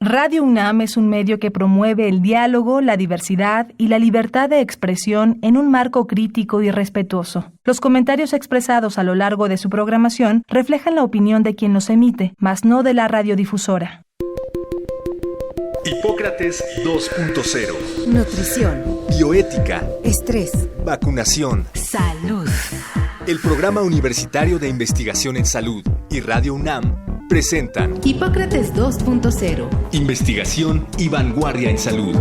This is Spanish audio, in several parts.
Radio UNAM es un medio que promueve el diálogo, la diversidad y la libertad de expresión en un marco crítico y respetuoso. Los comentarios expresados a lo largo de su programación reflejan la opinión de quien los emite, mas no de la radiodifusora. Hipócrates 2.0. Nutrición. Bioética. Estrés. Vacunación. Salud. El Programa Universitario de Investigación en Salud y Radio UNAM presentan Hipócrates 2.0. Investigación y vanguardia en salud.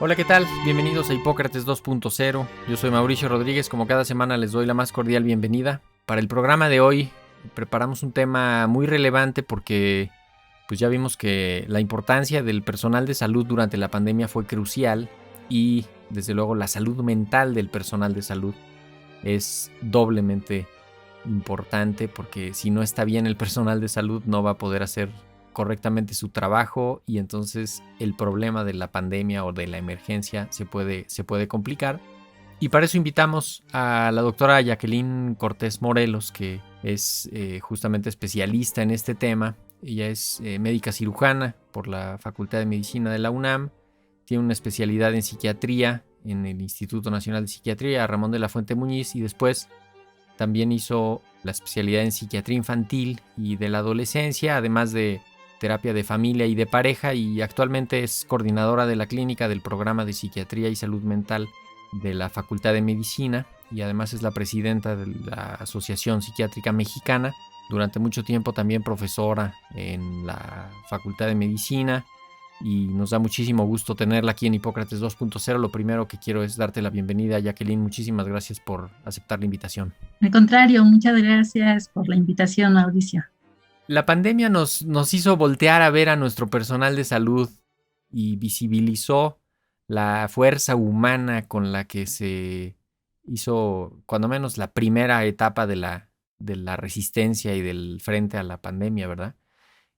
Hola, ¿qué tal? Bienvenidos a Hipócrates 2.0. Yo soy Mauricio Rodríguez. Como cada semana les doy la más cordial bienvenida. Para el programa de hoy preparamos un tema muy relevante porque pues ya vimos que la importancia del personal de salud durante la pandemia fue crucial y desde luego la salud mental del personal de salud es doblemente importante porque si no está bien el personal de salud no va a poder hacer correctamente su trabajo y entonces el problema de la pandemia o de la emergencia se puede complicar. Y para eso invitamos a la doctora Jacqueline Cortés Morelos, que es justamente especialista en este tema. Ella es médica cirujana por la Facultad de Medicina de la UNAM, tiene una especialidad en psiquiatría en el Instituto Nacional de Psiquiatría Ramón de la Fuente Muñiz y después también hizo la especialidad en psiquiatría infantil y de la adolescencia, además de terapia de familia y de pareja, y actualmente es coordinadora de la clínica del programa de psiquiatría y salud mental de la Facultad de Medicina y además es la presidenta de la Asociación Psiquiátrica Mexicana. Durante mucho tiempo también profesora en la Facultad de Medicina y nos da muchísimo gusto tenerla aquí en Hipócrates 2.0. Lo primero que quiero es darte la bienvenida, Jacqueline. Muchísimas gracias por aceptar la invitación. Al contrario, muchas gracias por la invitación, Mauricio. La pandemia nos hizo voltear a ver a nuestro personal de salud y visibilizó la fuerza humana con la que se hizo, cuando menos, la primera etapa de la resistencia y del frente a la pandemia, ¿verdad?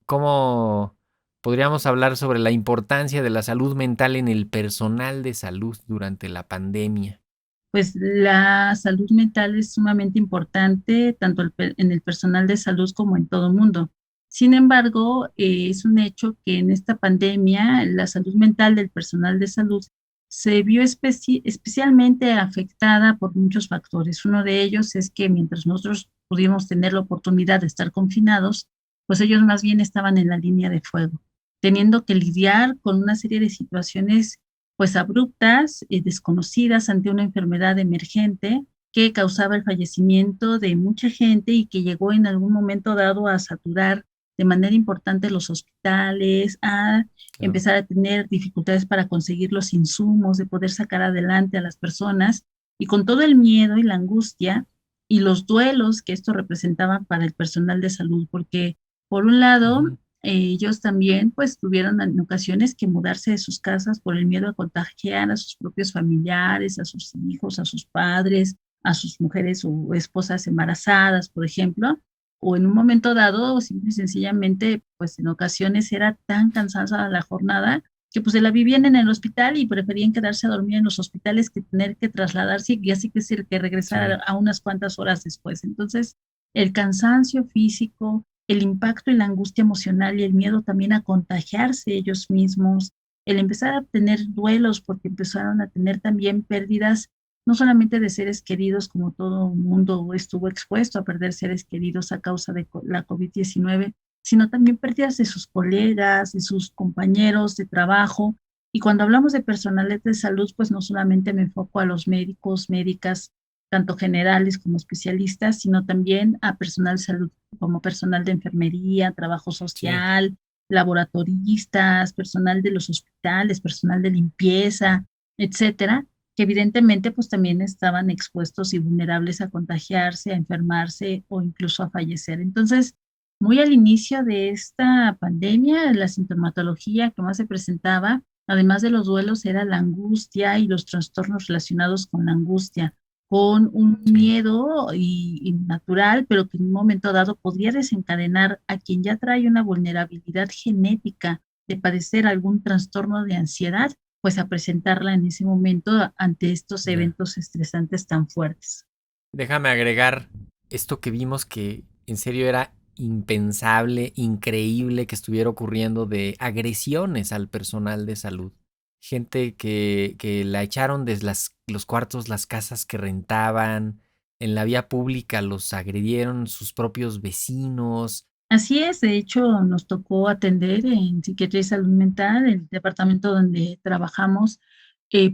¿Cómo podríamos hablar sobre la importancia de la salud mental en el personal de salud durante la pandemia? Pues la salud mental es sumamente importante, tanto en el personal de salud como en todo el mundo. Sin embargo, es un hecho que en esta pandemia la salud mental del personal de salud se vio especialmente afectada por muchos factores. Uno de ellos es que mientras nosotros pudimos tener la oportunidad de estar confinados, pues ellos más bien estaban en la línea de fuego, teniendo que lidiar con una serie de situaciones pues abruptas, desconocidas ante una enfermedad emergente que causaba el fallecimiento de mucha gente y que llegó en algún momento dado a saturar de manera importante los hospitales, a empezar a tener dificultades para conseguir los insumos, de poder sacar adelante a las personas, y con todo el miedo y la angustia y los duelos que esto representaba para el personal de salud, porque por un lado, ellos también pues tuvieron en ocasiones que mudarse de sus casas por el miedo a contagiar a sus propios familiares, a sus hijos, a sus padres, a sus mujeres o esposas embarazadas, por ejemplo, o en un momento dado, simple y sencillamente, pues en ocasiones era tan cansada la jornada que pues se la vivían en el hospital y preferían quedarse a dormir en los hospitales que tener que trasladarse y así que regresar a unas cuantas horas después. Entonces, el cansancio físico, el impacto y la angustia emocional y el miedo también a contagiarse ellos mismos, el empezar a tener duelos porque empezaron a tener también pérdidas, no solamente de seres queridos, como todo el mundo estuvo expuesto a perder seres queridos a causa de la COVID-19, sino también pérdidas de sus colegas, de sus compañeros de trabajo. Y cuando hablamos de personal de salud, pues no solamente me enfoco a los médicos, médicas, tanto generales como especialistas, sino también a personal de salud, como personal de enfermería, trabajo social, laboratoristas, personal de los hospitales, personal de limpieza, etcétera, que evidentemente pues también estaban expuestos y vulnerables a contagiarse, a enfermarse o incluso a fallecer. Entonces, muy al inicio de esta pandemia, la sintomatología que más se presentaba, además de los duelos, era la angustia y los trastornos relacionados con la angustia. con un Sí. miedo y natural, pero que en un momento dado podría desencadenar a quien ya trae una vulnerabilidad genética de padecer algún trastorno de ansiedad, pues a presentarla en ese momento ante estos Ya. eventos estresantes tan fuertes. Déjame agregar esto que vimos que en serio era impensable, increíble que estuviera ocurriendo de agresiones al personal de salud. Gente que la echaron desde los cuartos, las casas que rentaban, en la vía pública los agredieron sus propios vecinos. Así es, de hecho nos tocó atender en psiquiatría y salud mental, el departamento donde trabajamos,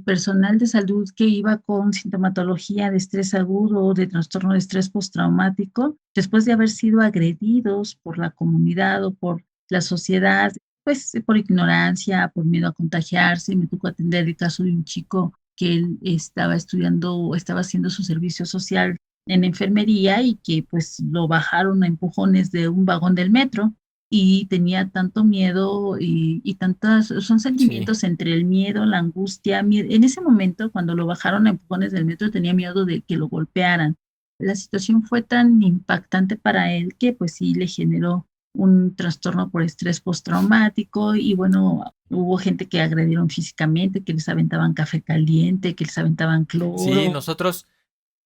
personal de salud que iba con sintomatología de estrés agudo o de trastorno de estrés postraumático, después de haber sido agredidos por la comunidad o por la sociedad, pues por ignorancia, por miedo a contagiarse. Me tocó atender el caso de un chico que él estaba estudiando o estaba haciendo su servicio social en enfermería y que pues lo bajaron a empujones de un vagón del metro y tenía tanto miedo y tantos, son Sí. sentimientos entre el miedo, la angustia. En ese momento, cuando lo bajaron a empujones del metro, tenía miedo de que lo golpearan. La situación fue tan impactante para él que pues sí le generó un trastorno por estrés postraumático y bueno, hubo gente que agredieron físicamente, que les aventaban café caliente, que les aventaban Sí, cloro.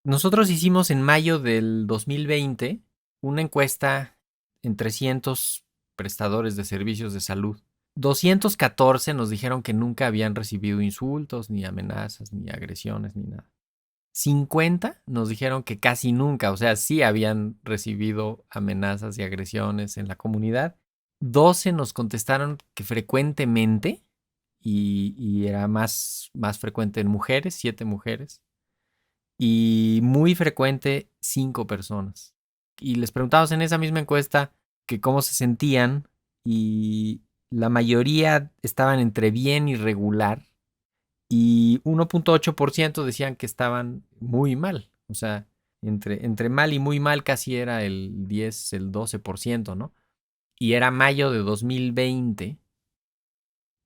nosotros hicimos en mayo del 2020 una encuesta en 300 prestadores de servicios de salud. 214 nos dijeron que nunca habían recibido insultos, ni amenazas, ni agresiones, ni nada. 50 nos dijeron que casi nunca, o sea, sí habían recibido amenazas y agresiones en la comunidad. 12 nos contestaron que frecuentemente, y era más frecuente en mujeres, 7 mujeres, y muy frecuente 5 personas. Y les preguntamos en esa misma encuesta que cómo se sentían y la mayoría estaban entre bien y regular y 1.8% decían que estaban muy mal. O sea, entre mal y muy mal casi era el 10, el 12%, ¿no? Y era mayo de 2020.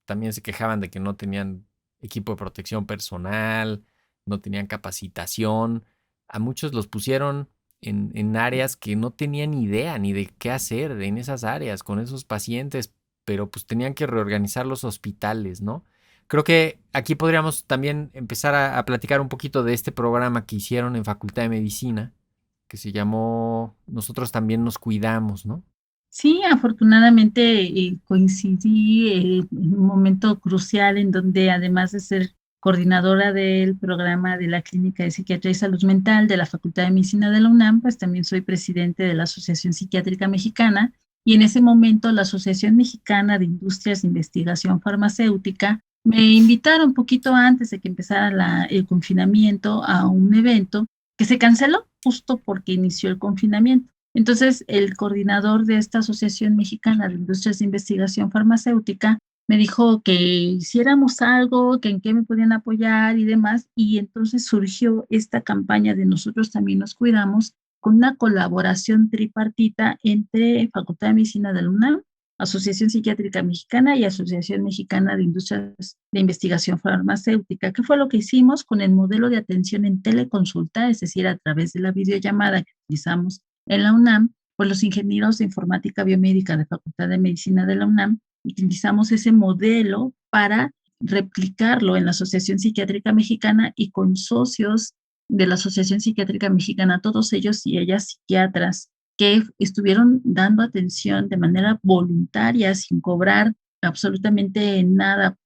También se quejaban de que no tenían equipo de protección personal, no tenían capacitación. A muchos los pusieron en áreas que no tenían idea ni de qué hacer en esas áreas con esos pacientes, pero pues tenían que reorganizar los hospitales, ¿no? Creo que aquí podríamos también empezar a platicar un poquito de este programa que hicieron en Facultad de Medicina, que se llamó Nosotros también nos cuidamos, ¿no? Sí, afortunadamente coincidí en un momento crucial en donde además de ser coordinadora del programa de la Clínica de Psiquiatría y Salud Mental de la Facultad de Medicina de la UNAM, pues también soy presidente de la Asociación Psiquiátrica Mexicana y en ese momento la Asociación Mexicana de Industrias de Investigación Farmacéutica me invitaron un poquito antes de que empezara el confinamiento a un evento que se canceló justo porque inició el confinamiento. Entonces, el coordinador de esta Asociación Mexicana de Industrias de Investigación Farmacéutica me dijo que hiciéramos algo, que en qué me podían apoyar y demás, y entonces surgió esta campaña de Nosotros también nos cuidamos con una colaboración tripartita entre Facultad de Medicina de la UNAM, Asociación Psiquiátrica Mexicana y Asociación Mexicana de Industrias de Investigación Farmacéutica. ¿Qué fue lo que hicimos con el modelo de atención en teleconsulta, es decir, a través de la videollamada que utilizamos en la UNAM? Pues los ingenieros de informática biomédica de Facultad de Medicina de la UNAM utilizamos ese modelo para replicarlo en la Asociación Psiquiátrica Mexicana y con socios de la Asociación Psiquiátrica Mexicana, todos ellos y ellas psiquiatras que estuvieron dando atención de manera voluntaria, sin cobrar absolutamente nada,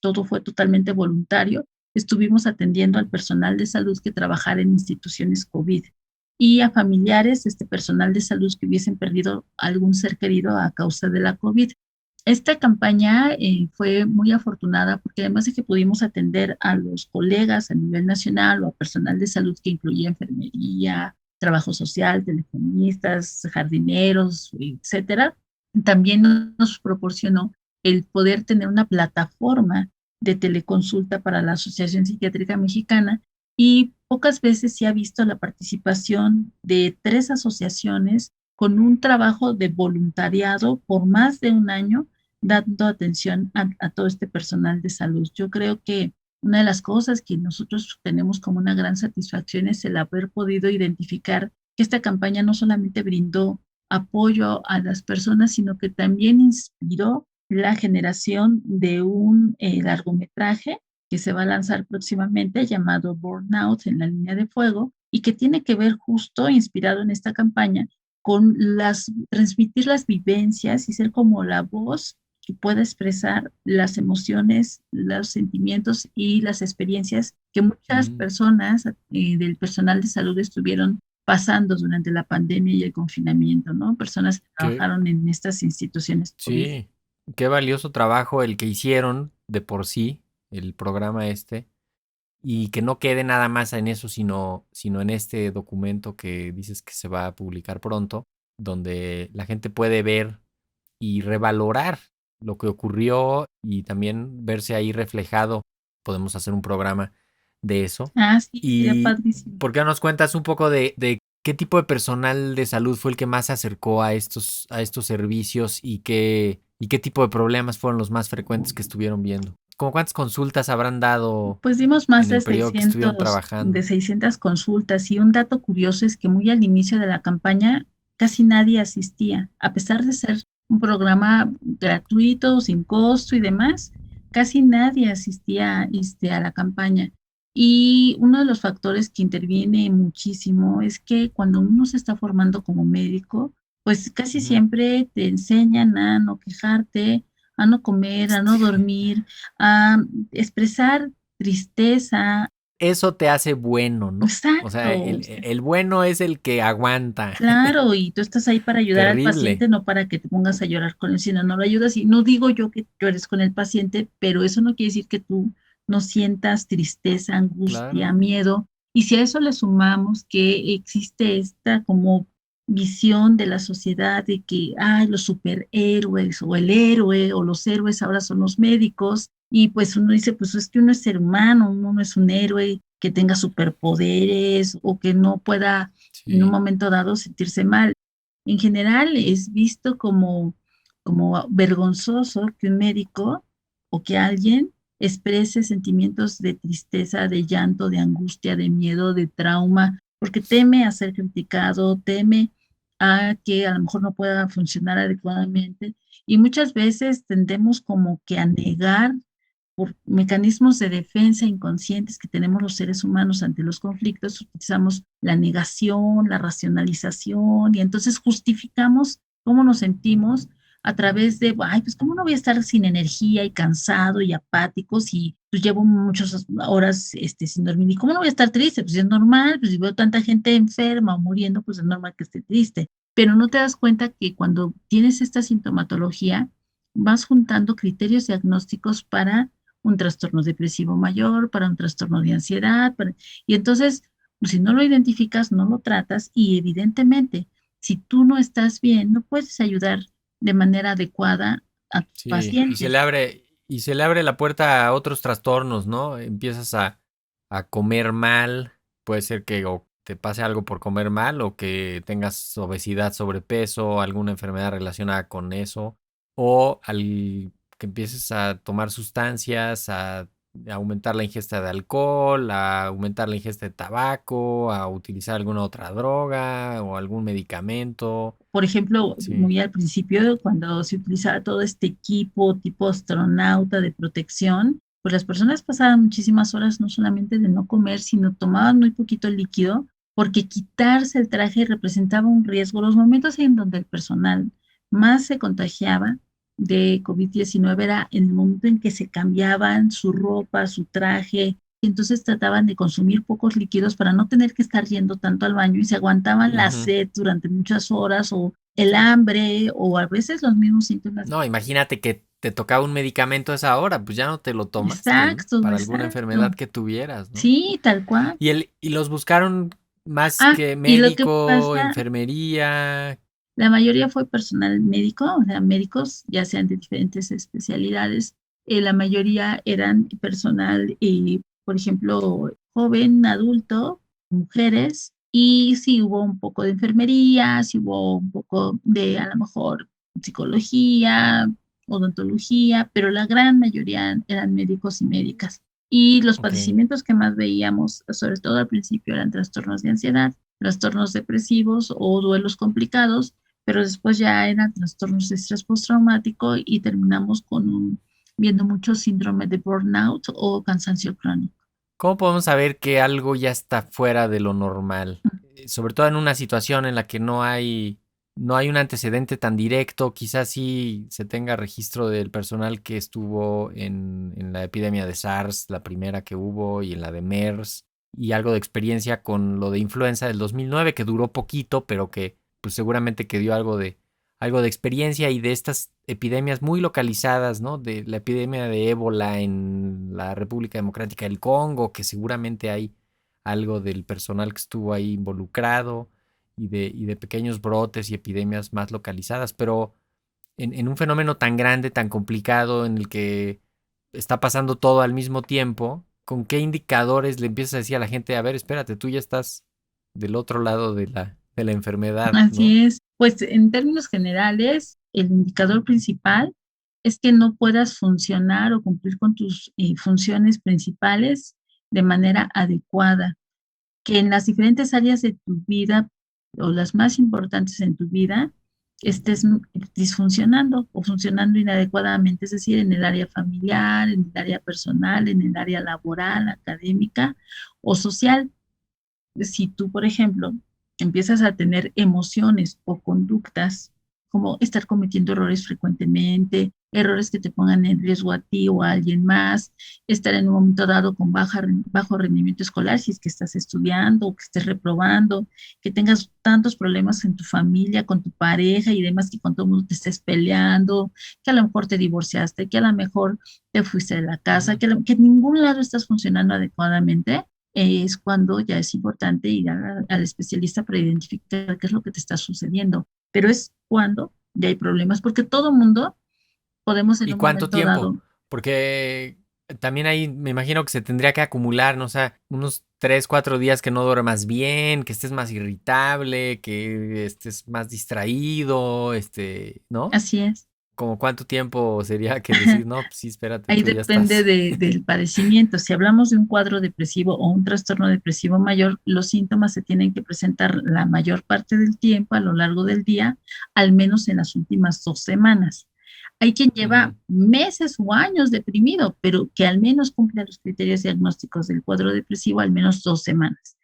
todo fue totalmente voluntario. Estuvimos atendiendo al personal de salud que trabajara en instituciones COVID y a familiares, personal de salud que hubiesen perdido algún ser querido a causa de la COVID. Esta campaña fue muy afortunada porque además de que pudimos atender a los colegas a nivel nacional o a personal de salud que incluía enfermería, trabajo social, telefonistas, jardineros, etcétera, también nos proporcionó el poder tener una plataforma de teleconsulta para la Asociación Psiquiátrica Mexicana y pocas veces se ha visto la participación de 3 asociaciones con un trabajo de voluntariado por más de un año dando atención a todo este personal de salud. Yo creo que una de las cosas que nosotros tenemos como una gran satisfacción es el haber podido identificar que esta campaña no solamente brindó apoyo a las personas, sino que también inspiró la generación de un largometraje que se va a lanzar próximamente llamado Burnout en la línea de fuego y que tiene que ver justo inspirado en esta campaña con transmitir las vivencias y ser como la voz que pueda expresar las emociones, los sentimientos y las experiencias que muchas personas del personal de salud estuvieron pasando durante la pandemia y el confinamiento, ¿no? Personas que trabajaron en estas instituciones. Sí, qué valioso trabajo el que hicieron de por sí, el programa y que no quede nada más en eso, sino en este documento que dices que se va a publicar pronto, donde la gente puede ver y revalorar lo que ocurrió y también verse ahí reflejado. Podemos hacer un programa de eso. Sí, sería padrísimo. ¿Por qué no nos cuentas un poco de qué tipo de personal de salud fue el que más se acercó a estos servicios y qué tipo de problemas fueron los más frecuentes que estuvieron viendo? ¿Cómo cuántas consultas habrán dado? Pues dimos más en el periodo que estuvieron trabajando? de 600 consultas, y un dato curioso es que muy al inicio de la campaña casi nadie asistía, a pesar de ser un programa gratuito, sin costo y demás, casi nadie asistía a la campaña. Y uno de los factores que interviene muchísimo es que cuando uno se está formando como médico, pues casi siempre te enseñan a no quejarte, a no comer, a no dormir, a expresar tristeza. Eso te hace bueno, ¿no? Exacto. O sea, el bueno es el que aguanta. Claro, y tú estás ahí para ayudar Terrible. al paciente, no para que te pongas a llorar con él, sino no lo ayudas. Y no digo yo que llores con el paciente, pero eso no quiere decir que tú no sientas tristeza, angustia, Claro. miedo. Y si a eso le sumamos que existe esta como visión de la sociedad de que los superhéroes o el héroe o los héroes ahora son los médicos, y pues uno dice, pues es que uno es ser humano, uno no es un héroe que tenga superpoderes o que no pueda en un momento dado sentirse mal. En general es visto como vergonzoso que un médico o que alguien exprese sentimientos de tristeza, de llanto, de angustia, de miedo, de trauma, porque teme a ser criticado, teme a que a lo mejor no pueda funcionar adecuadamente, y muchas veces tendemos como que a negar por mecanismos de defensa inconscientes que tenemos los seres humanos ante los conflictos. Utilizamos la negación, la racionalización, y entonces justificamos cómo nos sentimos a través de, pues cómo no voy a estar sin energía y cansado y apático si pues llevo muchas horas sin dormir, y cómo no voy a estar triste, pues es normal, pues si veo tanta gente enferma o muriendo, pues es normal que esté triste. Pero no te das cuenta que cuando tienes esta sintomatología, vas juntando criterios diagnósticos para un trastorno depresivo mayor, para un trastorno de ansiedad, y entonces, pues, si no lo identificas, no lo tratas, y evidentemente, si tú no estás bien, no puedes ayudar de manera adecuada a tu paciente. Y se le abre la puerta a otros trastornos, ¿no? Empiezas a comer mal, puede ser que o te pase algo por comer mal o que tengas obesidad, sobrepeso, alguna enfermedad relacionada con eso, o que empieces a tomar sustancias, a aumentar la ingesta de alcohol, a aumentar la ingesta de tabaco, a utilizar alguna otra droga o algún medicamento. Por ejemplo, muy al principio, cuando se utilizaba todo este equipo tipo astronauta de protección, pues las personas pasaban muchísimas horas no solamente de no comer, sino tomaban muy poquito líquido, porque quitarse el traje representaba un riesgo. Los momentos en donde el personal más se contagiaba de COVID-19 era en el momento en que se cambiaban su ropa, su traje, y entonces trataban de consumir pocos líquidos para no tener que estar yendo tanto al baño, y se aguantaban la sed durante muchas horas, o el hambre, o a veces los mismos síntomas. No, imagínate que te tocaba un medicamento a esa hora, pues ya no te lo tomas. Exacto, para alguna enfermedad que tuvieras, ¿no? Sí, tal cual. Y los buscaron más que y lo que médico, pasa, enfermería. la mayoría fue personal médico, o sea, médicos, ya sean de diferentes especialidades. La mayoría eran personal, por ejemplo, joven, adulto, mujeres, y sí hubo un poco de enfermería, sí hubo un poco de, a lo mejor, psicología, odontología, pero la gran mayoría eran médicos y médicas. Y los Ok. padecimientos que más veíamos, sobre todo al principio, eran trastornos de ansiedad, trastornos depresivos o duelos complicados, pero después ya eran trastornos de estrés postraumático y terminamos viendo mucho síndrome de burnout o cansancio crónico. ¿Cómo podemos saber que algo ya está fuera de lo normal? Sobre todo en una situación en la que no hay un antecedente tan directo, quizás sí se tenga registro del personal que estuvo en la epidemia de SARS, la primera que hubo, y en la de MERS, y algo de experiencia con lo de influenza del 2009, que duró poquito, pero que pues seguramente que dio algo de experiencia, y de estas epidemias muy localizadas, ¿no? De la epidemia de ébola en la República Democrática del Congo, que seguramente hay algo del personal que estuvo ahí involucrado, y de pequeños brotes y epidemias más localizadas, pero en un fenómeno tan grande, tan complicado, en el que está pasando todo al mismo tiempo, ¿con qué indicadores le empiezas a decir a la gente, a ver, espérate, tú ya estás del otro lado de la enfermedad, ¿no? Así es. Pues en términos generales, el indicador principal es que no puedas funcionar o cumplir con tus funciones principales de manera adecuada, que en las diferentes áreas de tu vida o las más importantes en tu vida estés disfuncionando o funcionando inadecuadamente, es decir, en el área familiar, en el área personal, en el área laboral, académica o social. Si tú, por ejemplo, empiezas a tener emociones o conductas como estar cometiendo errores frecuentemente, errores que te pongan en riesgo a ti o a alguien más, estar en un momento dado con bajo rendimiento escolar si es que estás estudiando o que estés reprobando, que tengas tantos problemas en tu familia, con tu pareja y demás, que con todo el mundo te estés peleando, que a lo mejor te divorciaste, que a lo mejor te fuiste de la casa, Ujú. que en ningún lado estás funcionando adecuadamente, es cuando ya es importante ir al especialista para identificar qué es lo que te está sucediendo. Pero es cuando ya hay problemas, porque todo mundo podemos en ¿Y un cuánto momento tiempo? dado. Porque también ahí me imagino que se tendría que acumular, ¿no? O sea, unos 3, 4 días que no duermas bien, que estés más irritable, que estés más distraído, ¿no? Así es. ¿Como cuánto tiempo sería que decir, no, pues sí, espérate, Ahí tú ya depende estás? del padecimiento. Si hablamos de un cuadro depresivo o un trastorno depresivo mayor, los síntomas se tienen que presentar la mayor parte del tiempo a lo largo del día, al menos en las últimas 2 semanas. Hay quien lleva Ujú. meses o años deprimido, pero que al menos cumple los criterios diagnósticos del cuadro depresivo al menos 2 semanas.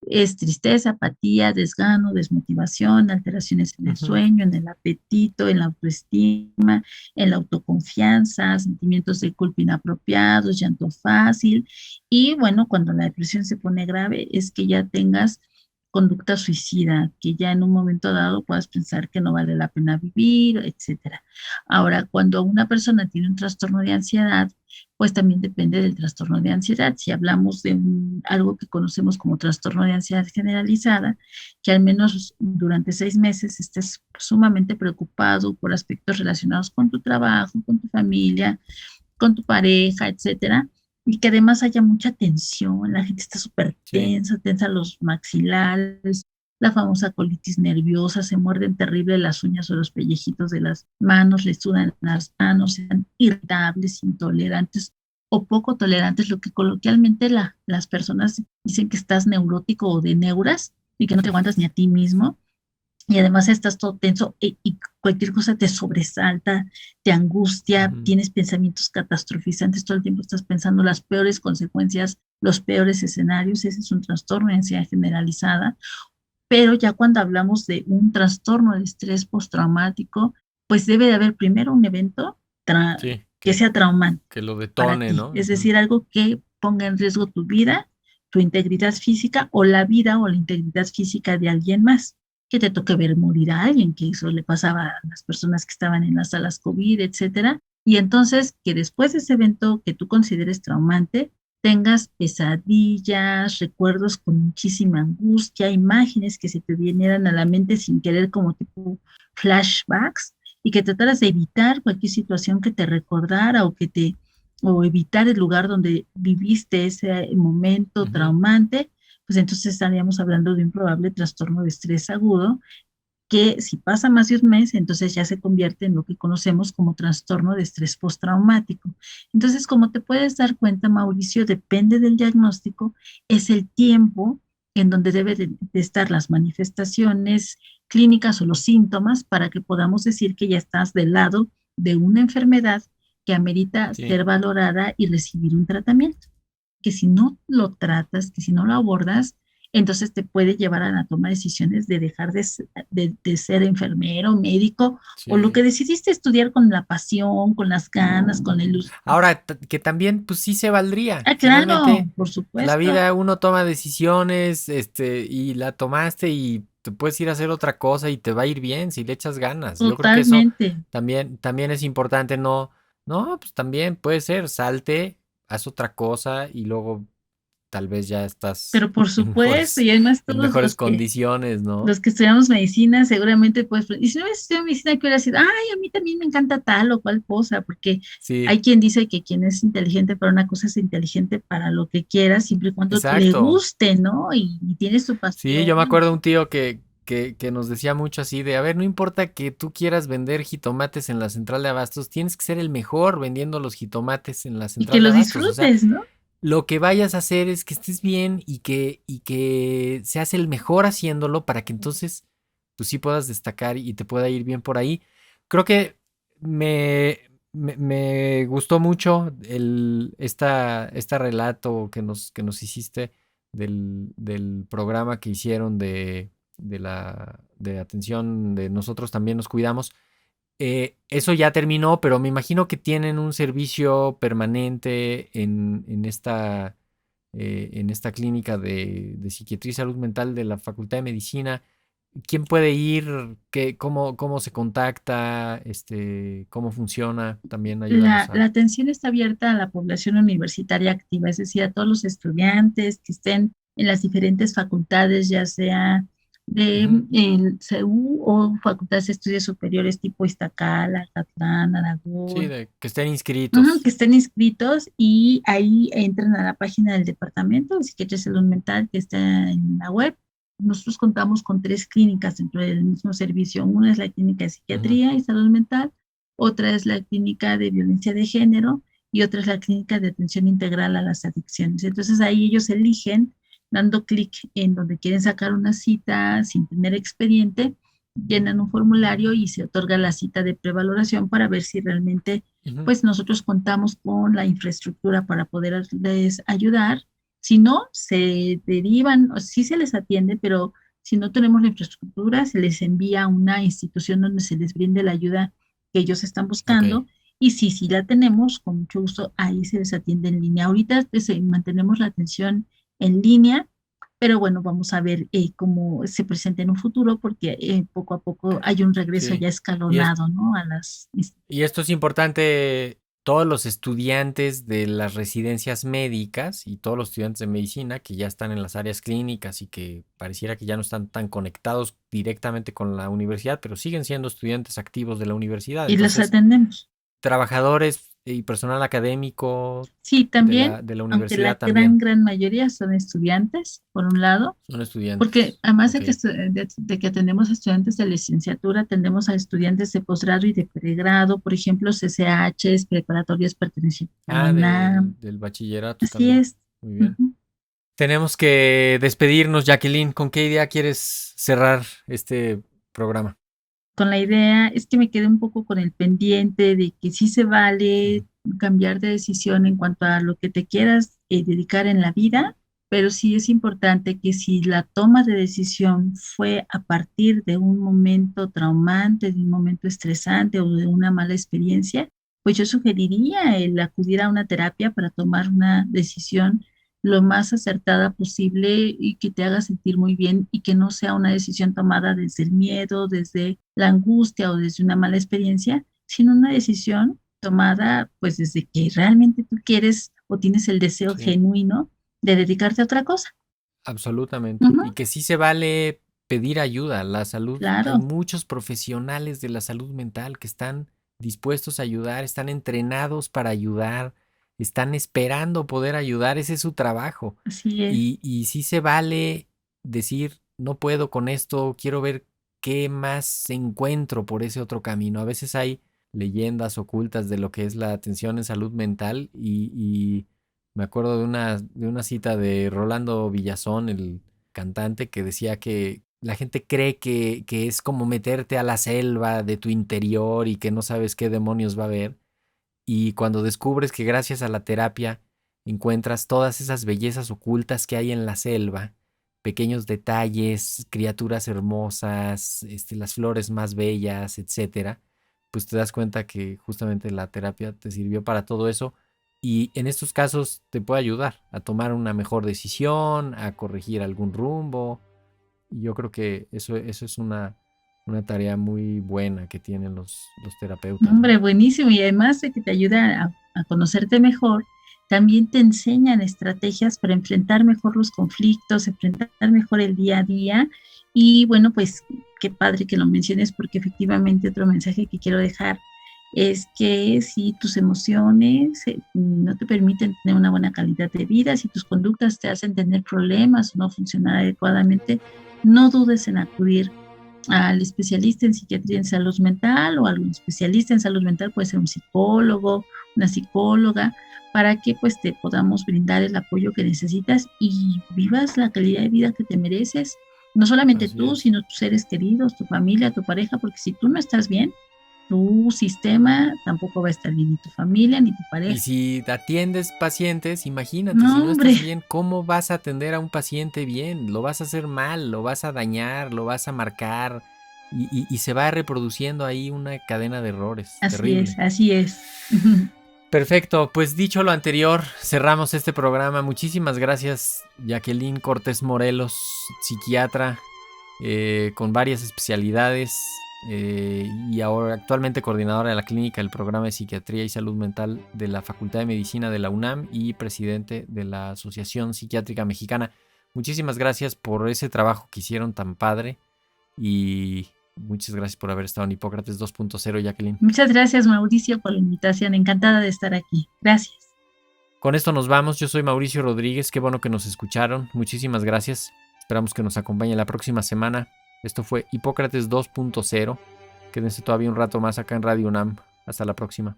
Es tristeza, apatía, desgano, desmotivación, alteraciones en el Ujú. sueño, en el apetito, en la autoestima, en la autoconfianza, sentimientos de culpa inapropiados, llanto fácil. Y bueno, cuando la depresión se pone grave es que ya tengas conducta suicida, que ya en un momento dado puedas pensar que no vale la pena vivir, etcétera. Ahora, cuando una persona tiene un trastorno de ansiedad, pues también depende del trastorno de ansiedad. Si hablamos de algo que conocemos como trastorno de ansiedad generalizada, que al menos durante 6 meses estés sumamente preocupado por aspectos relacionados con tu trabajo, con tu familia, con tu pareja, etcétera, y que además haya mucha tensión, la gente está súper Sí. tensa los maxilares, la famosa colitis nerviosa, se muerden terrible las uñas o los pellejitos de las manos, les sudan las manos, sean irritables, intolerantes o poco tolerantes, lo que coloquialmente las personas dicen que estás neurótico o de neuras y que no te aguantas ni a ti mismo y además estás todo tenso y cualquier cosa te sobresalta, te angustia, Ujú. tienes pensamientos catastrofizantes, todo el tiempo estás pensando las peores consecuencias, los peores escenarios, ese es un trastorno de ansiedad generalizada, pero ya cuando hablamos de un trastorno de estrés postraumático, pues debe de haber primero un evento Sí, que que, sea traumante que lo para detone, ti, ¿no? es Ujú. decir, algo que ponga en riesgo tu vida, tu integridad física o la vida o la integridad física de alguien más, que te toque ver morir a alguien, que eso le pasaba a las personas que estaban en las salas COVID, etcétera. Y entonces que después de ese evento que tú consideres traumante, tengas pesadillas, recuerdos con muchísima angustia, imágenes que se te vinieran a la mente sin querer como tipo flashbacks y que trataras de evitar cualquier situación que te recordara o evitar el lugar donde viviste ese momento Ujú. traumante, pues entonces estaríamos hablando de un probable trastorno de estrés agudo que si pasa más de un mes, entonces ya se convierte en lo que conocemos como trastorno de estrés postraumático. Entonces, como te puedes dar cuenta, Mauricio, depende del diagnóstico, es el tiempo en donde deben de estar las manifestaciones clínicas o los síntomas para que podamos decir que ya estás del lado de una enfermedad que amerita Sí. ser valorada y recibir un tratamiento. Que si no lo tratas, que si no lo abordas, entonces te puede llevar a la toma de decisiones de dejar de ser enfermero, médico, o lo Sí. que decidiste estudiar con la pasión, con las ganas, con la ilusión. Ahora, que también, pues sí se valdría. Ah, claro, Finalmente, por la supuesto, vida uno toma decisiones, y la tomaste y te puedes ir a hacer otra cosa y te va a ir bien si le echas ganas. Yo creo que eso totalmente. también es importante, no, pues también puede ser, salte, haz otra cosa y luego tal vez ya estás Pero por supuesto, y además en todos mejores condiciones, ¿no? los que estudiamos medicina, seguramente, pues, y si no hubiera estudiado medicina, que hubiera sido, ay, a mí también me encanta tal o cual cosa, porque Sí, hay quien dice que quien es inteligente para una cosa es inteligente para lo que quiera, siempre y cuando le exacto. guste, ¿no? Y tiene su Sí, yo me pasión. acuerdo de un tío que nos decía mucho así de, a ver, no importa que tú quieras vender jitomates en la central de abastos, tienes que ser el mejor vendiendo los jitomates en la Y que central de lo abastos. O sea, disfrutes, ¿no? lo que vayas a hacer es que estés bien y que seas el mejor haciéndolo para que entonces tú sí puedas destacar y te pueda ir bien por ahí. Creo que me gustó mucho este relato que nos hiciste del programa que hicieron de atención de nosotros también nos cuidamos. Eso ya terminó, pero me imagino que tienen un servicio permanente en esta clínica de psiquiatría y salud mental de la Facultad de Medicina. ¿Quién puede ir? ¿Cómo se contacta? ¿Cómo funciona? También ayúdanos La a... atención está abierta a la población universitaria activa, es decir, a todos los estudiantes que estén en las diferentes facultades, ya sea de Ujú. el CEU o facultades de estudios superiores tipo Iztacala, Catlán, Sí, Aragón, que estén que inscritos. estén inscritos y ahí entran a la página del Departamento de Psiquiatría y Salud Mental que está en la web. Nosotros contamos con 3 clínicas dentro del mismo servicio. Una es la clínica de Ujú. psiquiatría y salud mental, otra es la clínica de violencia de género y otra es la clínica de atención integral a las adicciones. Entonces ahí ellos eligen, dando clic en donde quieren sacar una cita sin tener expediente, llenan un formulario y se otorga la cita de prevaloración para ver si realmente Ujú. pues nosotros contamos con la infraestructura para poderles ayudar. Si no, se derivan, o sí se les atiende, pero si no tenemos la infraestructura, se les envía a una institución donde se les brinde la ayuda que ellos están Ok. buscando. Y si sí la tenemos, con mucho gusto, ahí se les atiende en línea. Ahorita pues, mantenemos la atención en línea, pero bueno, vamos a ver cómo se presenta en un futuro, porque poco a poco hay un regreso Sí. ya Y, es- escalonado, ¿no? A las y esto es importante, todos los estudiantes de las residencias médicas y todos los estudiantes de medicina que ya están en las áreas clínicas y que pareciera que ya no están tan conectados directamente con la universidad, pero siguen siendo estudiantes activos de la universidad. y las Entonces, atendemos. trabajadores y personal académico Sí, de también, la, de la aunque la universidad gran, también gran mayoría son estudiantes, por un lado, son porque estudiantes. además Ok. de que atendemos a estudiantes de licenciatura, atendemos a estudiantes de posgrado y de pregrado, por ejemplo, CCHs, preparatorios pertenecientes a la Ah, UNAM. del bachillerato Así también. es. Muy bien. Ujú. Tenemos que despedirnos, Jacqueline. ¿Con qué idea quieres cerrar este programa? Con la idea, es que me quedé un poco con el pendiente de que sí se Ujú. vale cambiar de decisión en cuanto a lo que te quieras dedicar en la vida, pero sí es importante que si la toma de decisión fue a partir de un momento traumante, de un momento estresante o de una mala experiencia, pues yo sugeriría el acudir a una terapia para tomar una decisión lo más acertada posible y que te haga sentir muy bien y que no sea una decisión tomada desde el miedo, desde la angustia o desde una mala experiencia, sino una decisión tomada pues desde que realmente tú quieres o tienes el deseo Sí, genuino de dedicarte a otra cosa. absolutamente. Ujú, Y que sí se vale pedir ayuda. La salud, hay claro, muchos profesionales de la salud mental que están dispuestos a ayudar, están entrenados para ayudar, están esperando poder ayudar. Ese es su trabajo. así es. Y sí se vale decir, no puedo con esto, quiero ver qué más encuentro por ese otro camino. A veces hay leyendas ocultas de lo que es la atención en salud mental y me acuerdo de una cita de Rolando Villazón, el cantante, que decía que la gente cree que es como meterte a la selva de tu interior y que no sabes qué demonios va a haber. Y cuando descubres que gracias a la terapia encuentras todas esas bellezas ocultas que hay en la selva, pequeños detalles, criaturas hermosas, las flores más bellas, etcétera, pues te das cuenta que justamente la terapia te sirvió para todo eso y en estos casos te puede ayudar a tomar una mejor decisión, a corregir algún rumbo. Y yo creo que eso es una tarea muy buena que tienen los terapeutas, ¿no? Hombre, buenísimo. Y además de que te ayuda a conocerte mejor, también te enseñan estrategias para enfrentar mejor los conflictos, enfrentar mejor el día a día. Y bueno, pues qué padre que lo menciones, porque efectivamente otro mensaje que quiero dejar es que si tus emociones no te permiten tener una buena calidad de vida, si tus conductas te hacen tener problemas o no funcionar adecuadamente, no dudes en acudir al especialista en psiquiatría en salud mental o algún especialista en salud mental, puede ser un psicólogo, una psicóloga, para que pues te podamos brindar el apoyo que necesitas y vivas la calidad de vida que te mereces. No solamente Así tú, es. sino tus seres queridos, tu familia, tu pareja, porque si tú no estás bien, tu sistema tampoco va a estar bien, ni tu familia, ni tu Y pareja. si atiendes pacientes, imagínate, No, si no hombre. estás bien, ¿cómo vas a atender a un paciente bien? Lo vas a hacer mal, lo vas a dañar, lo vas a marcar y se va reproduciendo ahí una cadena de errores. Así Terrible. es, así es. Perfecto, pues dicho lo anterior, cerramos este programa. Muchísimas gracias, Jacqueline Cortés Morelos, psiquiatra con varias especialidades y ahora actualmente coordinadora de la clínica del programa de psiquiatría y salud mental de la Facultad de Medicina de la UNAM y presidente de la Asociación Psiquiátrica Mexicana. Muchísimas gracias por ese trabajo que hicieron tan padre y muchas gracias por haber estado en Hipócrates 2.0, Jacqueline. Muchas gracias, Mauricio, por la invitación. Encantada de estar aquí. Gracias. Con esto nos vamos. Yo soy Mauricio Rodríguez. Qué bueno que nos escucharon. Muchísimas gracias. Esperamos que nos acompañe la próxima semana. Esto fue Hipócrates 2.0. Quédense todavía un rato más acá en Radio UNAM. Hasta la próxima.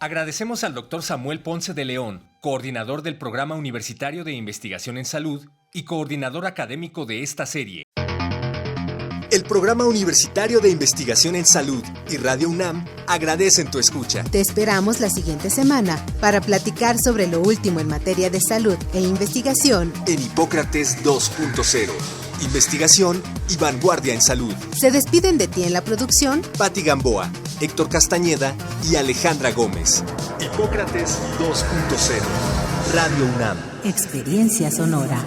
Agradecemos al Dr. Samuel Ponce de León, coordinador del Programa Universitario de Investigación en Salud y coordinador académico de esta serie. El Programa Universitario de Investigación en Salud y Radio UNAM agradecen tu escucha. Te esperamos la siguiente semana para platicar sobre lo último en materia de salud e investigación En Hipócrates 2.0. Investigación y vanguardia en salud. Se despiden de ti en la producción Patti Gamboa, Héctor Castañeda y Alejandra Gómez. Hipócrates 2.0. Radio UNAM. Experiencia Sonora.